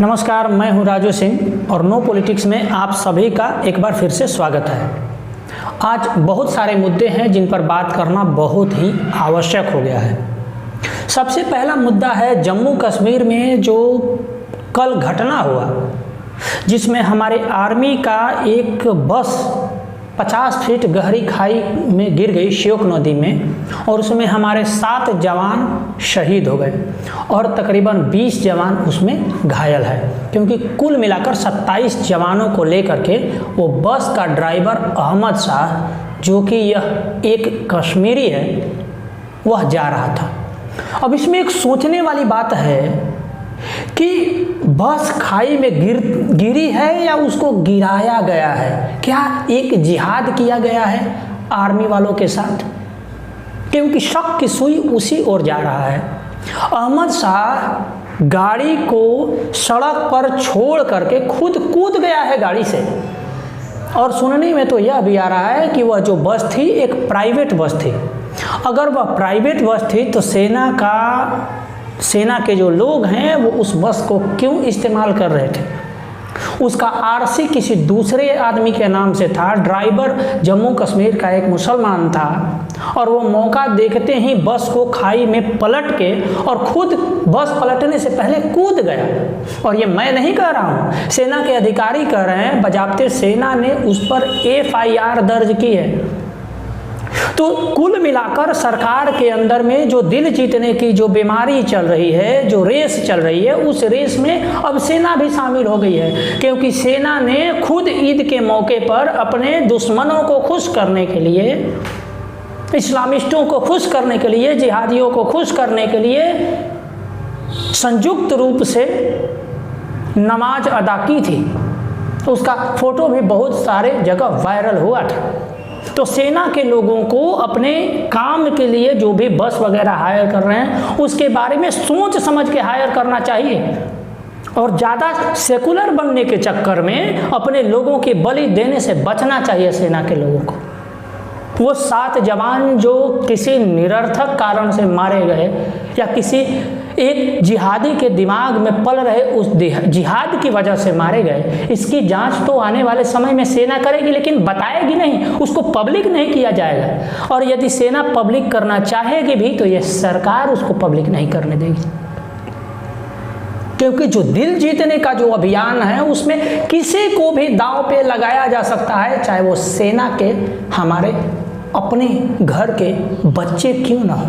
नमस्कार, मैं हूं राजू सिंह और नो पॉलिटिक्स में आप सभी का एक बार फिर से स्वागत है। आज बहुत सारे मुद्दे हैं जिन पर बात करना बहुत ही आवश्यक हो गया है। सबसे पहला मुद्दा है जम्मू कश्मीर में जो कल घटना हुआ, जिसमें हमारे आर्मी का एक बस 50 फीट गहरी खाई में गिर गई श्योक नदी में, और उसमें हमारे 7 जवान शहीद हो गए और तकरीबन 20 जवान उसमें घायल है, क्योंकि कुल मिलाकर 27 जवानों को लेकर के वो बस का ड्राइवर अहमद शाह, जो कि यह एक कश्मीरी है, वह जा रहा था। अब इसमें एक सोचने वाली बात है कि बस खाई में गिरी है या उसको गिराया गया है। क्या एक जिहाद किया गया है आर्मी वालों के साथ? क्योंकि शक की सुई उसी ओर जा रहा है। अहमद शाह गाड़ी को सड़क पर छोड़ करके खुद कूद गया है गाड़ी से, और सुनने में तो यह भी आ रहा है कि वह जो बस थी एक प्राइवेट बस थी। अगर वह प्राइवेट बस थी तो सेना के जो लोग हैं वो उस बस को क्यों इस्तेमाल कर रहे थे? उसका आरसी किसी दूसरे आदमी के नाम से था। ड्राइवर जम्मू कश्मीर का एक मुसलमान था और वो मौका देखते ही बस को खाई में पलट के और खुद बस पलटने से पहले कूद गया। और ये मैं नहीं कह रहा हूँ, सेना के अधिकारी कह रहे हैं। बजाबते सेना ने उस पर FIR दर्ज की है। तो कुल मिलाकर सरकार के अंदर में जो दिल जीतने की जो बीमारी चल रही है, जो रेस चल रही है, उस रेस में अब सेना भी शामिल हो गई है। क्योंकि सेना ने खुद ईद के मौके पर अपने दुश्मनों को खुश करने के लिए, इस्लामिस्टों को खुश करने के लिए, जिहादियों को खुश करने के लिए संयुक्त रूप से नमाज अदा की थी। तो उसका फोटो भी बहुत सारे जगह वायरल हुआ था। तो सेना के लोगों को अपने काम के लिए जो भी बस वगैरह हायर कर रहे हैं उसके बारे में सोच समझ के हायर करना चाहिए, और ज़्यादा सेकुलर बनने के चक्कर में अपने लोगों की बलि देने से बचना चाहिए सेना के लोगों को। वो 7 जवान जो किसी निरर्थक कारण से मारे गए या किसी एक जिहादी के दिमाग में पल रहे उस जिहाद की वजह से मारे गए, इसकी जांच तो आने वाले समय में सेना करेगी, लेकिन बताएगी नहीं, उसको पब्लिक नहीं किया जाएगा। और यदि सेना पब्लिक करना चाहेगी भी तो यह सरकार उसको पब्लिक नहीं करने देगी, क्योंकि जो दिल जीतने का जो अभियान है उसमें किसी को भी दांव पे लगाया जा सकता है, चाहे वो सेना के हमारे अपने घर के बच्चे क्यों ना हो।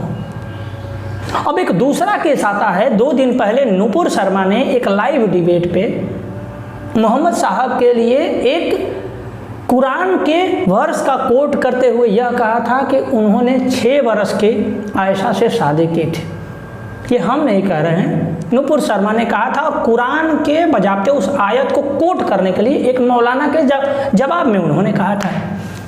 अब एक दूसरा केस आता है। 2 दिन पहले नुपुर शर्मा ने एक लाइव डिबेट पे मोहम्मद साहब के लिए एक कुरान के वर्स का कोट करते हुए यह कहा था कि उन्होंने 6 वर्ष की आयशा से शादी की थी। ये हम नहीं कह रहे हैं, नुपुर शर्मा ने कहा था। और कुरान के बजाबते उस आयत को कोट करने के लिए एक मौलाना के जवाब में उन्होंने कहा था।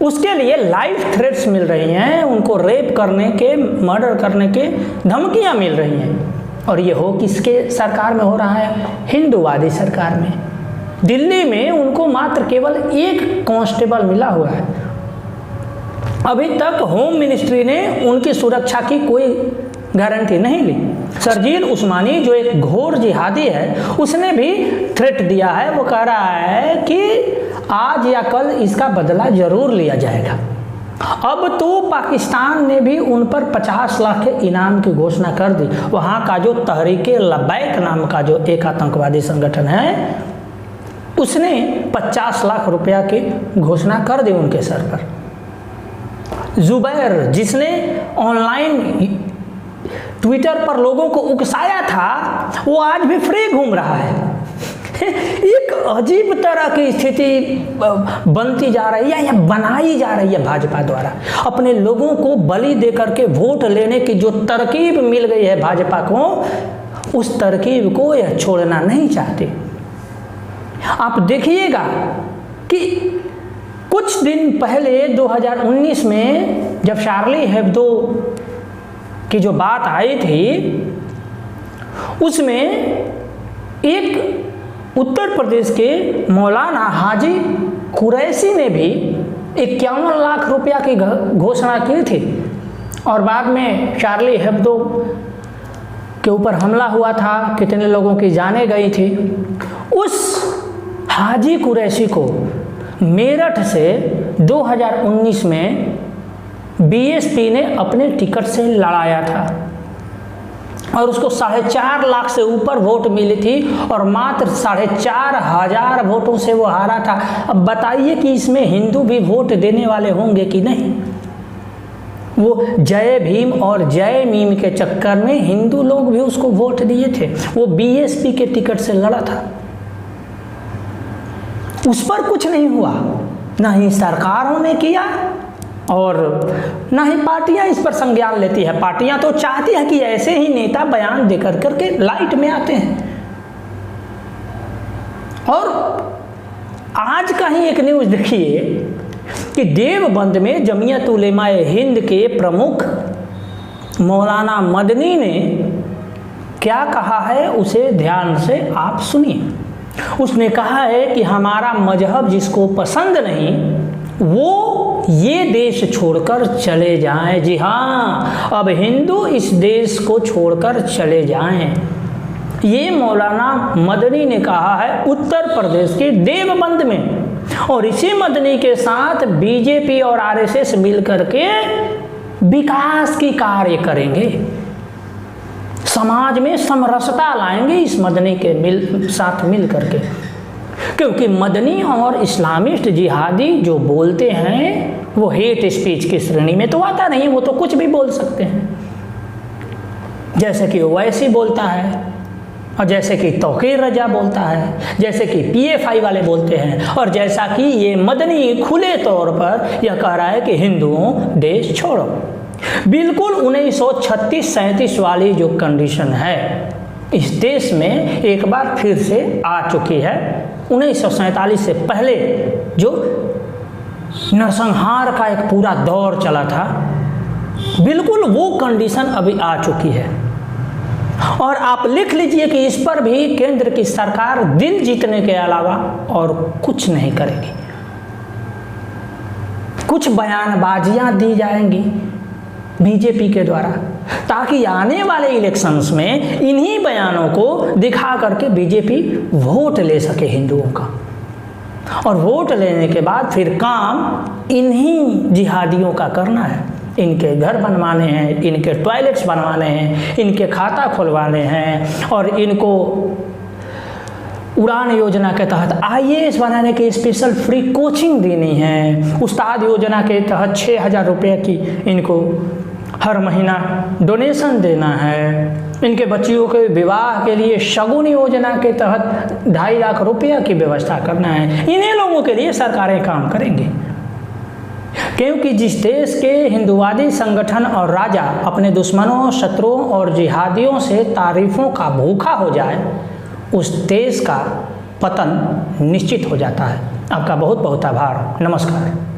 उसके लिए लाइव थ्रेट्स मिल रही हैं, उनको रेप करने के, मर्डर करने के धमकियां मिल रही हैं। और ये हो किसके सरकार में हो रहा है? हिंदूवादी सरकार में। दिल्ली में उनको मात्र केवल 1 कांस्टेबल मिला हुआ है। अभी तक होम मिनिस्ट्री ने उनकी सुरक्षा की कोई गारंटी नहीं ली। शर्जील उस्मानी जो एक घोर जिहादी है, उसने भी थ्रेट दिया है। वो कह रहा है कि आज या कल इसका बदला जरूर लिया जाएगा। अब तो पाकिस्तान ने भी उन पर 50 लाख के इनाम की घोषणा कर दी। वहाँ का जो तहरीके लबैक नाम का जो एक आतंकवादी संगठन है, उसने 50 लाख रुपया की घोषणा कर दी उनके सर पर। जुबैर, जिसने ऑनलाइन ट्विटर पर लोगों को उकसाया था, वो आज भी फ्री घूम रहा है। एक अजीब तरह की स्थिति बनती जा रही है या बनाई जा रही है भाजपा द्वारा। अपने लोगों को बलि देकर के वोट लेने की जो तरकीब मिल गई है भाजपा को, उस तरकीब को यह छोड़ना नहीं चाहते। आप देखिएगा कि कुछ दिन पहले 2019 में जब शार्ली हेब्दो की जो बात आई थी, उसमें एक उत्तर प्रदेश के मौलाना हाजी कुरैशी ने भी 51 लाख रुपया की घोषणा की थी। और बाद में शार्ली हेब्दो के ऊपर हमला हुआ था, कितने लोगों की जानें गई थी। उस हाजी कुरैशी को मेरठ से 2019 में बीएसपी ने अपने टिकट से लड़ाया था और उसको 4.5 लाख से ऊपर वोट मिली थी और मात्र 4,500 वोटों से वो हारा था। अब बताइए कि इसमें हिंदू भी वोट देने वाले होंगे कि नहीं। वो जय भीम और जय मीम के चक्कर में हिंदू लोग भी उसको वोट दिए थे। वो बीएसपी के टिकट से लड़ा था, उस पर कुछ नहीं हुआ, ना ही सरकारों ने किया और ना ही पार्टियां इस पर संज्ञान लेती है। पार्टियां तो चाहती है कि ऐसे ही नेता बयान देकर करके लाइट में आते हैं। और आज का ही एक न्यूज़ देखिए कि देवबंद में जमीयत उलेमाए हिंद के प्रमुख मौलाना मदनी ने क्या कहा है, उसे ध्यान से आप सुनिए। उसने कहा है कि हमारा मजहब जिसको पसंद नहीं वो ये देश छोड़कर चले जाएं। जी हाँ, अब हिंदू इस देश को छोड़कर चले जाएं। ये मौलाना मदनी ने कहा है उत्तर प्रदेश के देवबंद में। और इसी मदनी के साथ बीजेपी और आरएसएस मिलकर के विकास की कार्य करेंगे, समाज में समरसता लाएंगे इस मदनी के साथ मिल करके। क्योंकि मदनी और इस्लामिस्ट जिहादी जो बोलते हैं वो हेट स्पीच की श्रेणी में तो आता नहीं, वो तो कुछ भी बोल सकते हैं। जैसे कि ओवैसी बोलता है और जैसे कि तौकीर रजा बोलता है, जैसे कि पीएफआई वाले बोलते हैं और जैसा कि ये मदनी खुले तौर पर यह कह रहा है कि हिंदुओं देश छोड़ो। बिल्कुल 1936-37 वाली जो कंडीशन है इस देश में एक बार फिर से आ चुकी है। 1947 से पहले जो नरसंहार का एक पूरा दौर चला था, बिल्कुल वो कंडीशन अभी आ चुकी है। और आप लिख लीजिए कि इस पर भी केंद्र की सरकार दिल जीतने के अलावा और कुछ नहीं करेगी। कुछ बयानबाजियां दी जाएंगी बीजेपी के द्वारा ताकि आने वाले इलेक्शंस में इन्हीं बयानों को दिखा करके बीजेपी वोट ले सके हिंदुओं का। और वोट लेने के बाद फिर काम इन्हीं जिहादियों का करना है। इनके घर बनवाने हैं, इनके टॉयलेट्स बनवाने हैं, इनके खाता खुलवाने हैं और इनको उड़ान योजना के तहत आईएएस बनाने की स्पेशल फ्री कोचिंग देनी है। उस्ताद योजना के तहत 6,000 रुपये की इनको हर महीना डोनेशन देना है। इनके बच्चियों के विवाह के लिए शगुन योजना के तहत 2.5 लाख रुपया की व्यवस्था करना है। इन्हीं लोगों के लिए सरकारें काम करेंगी। क्योंकि जिस देश के हिंदुवादी संगठन और राजा अपने दुश्मनों, शत्रुओं और जिहादियों से तारीफों का भूखा हो जाए, उस देश का पतन निश्चित हो जाता है। आपका बहुत बहुत आभार। नमस्कार।